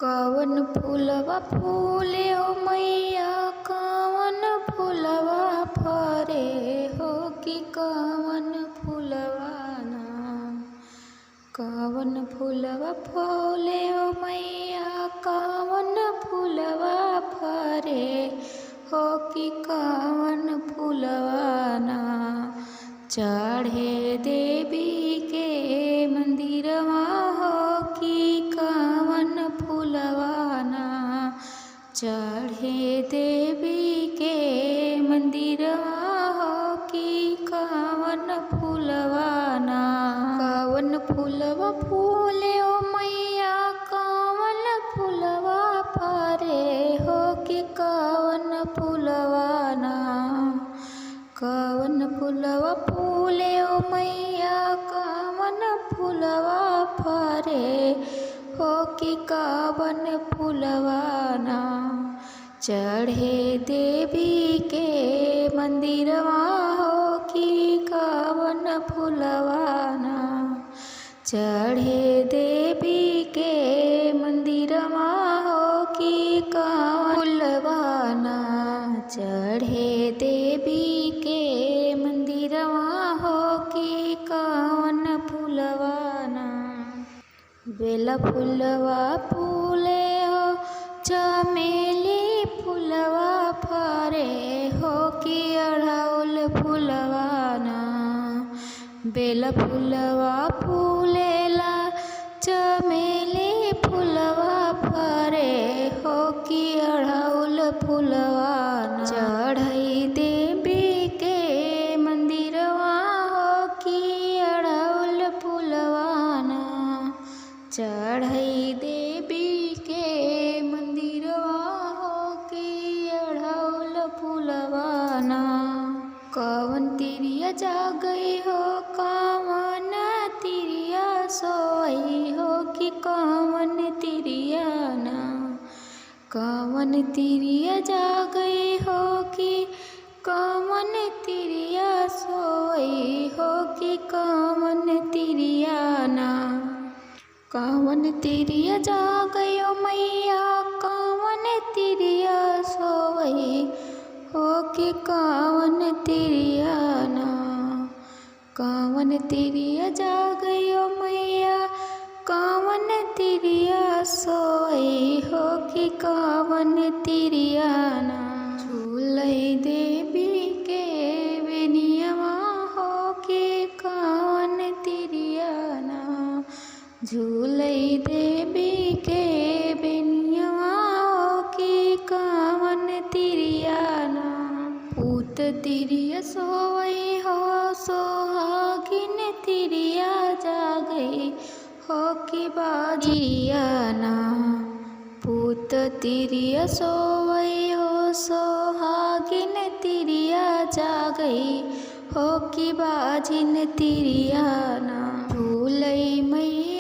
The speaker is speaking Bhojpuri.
कवन फूलवा फूले हो मैया कवन फूलवा फरे हो कि कवन फूलवा ना। कवन फूलवा फूले हो मैया कवन फूलवा फरे हो कि कवन फूलवा ना। चढ़े देवी के मंदिरवा हो कि कवन फूलवा ना। चढ़े देवी के मंदिरवा हो कि कवन फूलवा ना। कवन फूलवा फूले हो मैया कवन फूलवा फरे हो कि कवन फूलवा ना। कवन फूलवा फूले हो मैया कवन फूलवा फरे हो कि कवन फूलवा ना। चढ़े देवी के मंदिरवा हो कि कवन फूलवा ना। चढ़े देवी के मंदिरवा हो कि कवन फूलवा ना। चढ़े देवी के मंदिरवा हो कि कवन फूलवा ना। बेला फूलवा फूले हो चमेली फूलवा फरे हो कि अड़हुल फूलवा ना। बेला फूलवा फूलेला चमेली फूलवा फरे हो कि अड़हुल फूलवा ना। चढ़ई देवी के मंदिरवा हो कि अड़हुल फूलवा ना। चढ़ई देवी के मंदिरवा हो कि अड़हुल फूलवा ना। कवन तिरिया जागई हो कवन तिरिया सोई हो कि कवन तिरिया ना। कवन तिरिया जागई हो कि कवन तिरिया सोई हो कि कवन तिरिया ना। कवन तिरिया जागई हो मैया कवन तिरिया सोई हो कि कवन तिरिया ना। कवन तिरिया जागई हो मैया कवन तिरिया सोई हो कि कवन तिरिया ना। झूलई देवी के बेनियवा हो कि कवन तिरिया ना। झूलई देवी के बेनियवा हो कि कवन तिरिया ना। पूत तिरिया सोई हो सोहागिन तिरिया जागई हो कि बाजिया ना। पूत तिरिया सोई हो सोहागिन तिरिया जागई हो कि बाजिन तिरिया ना। झूलई मैया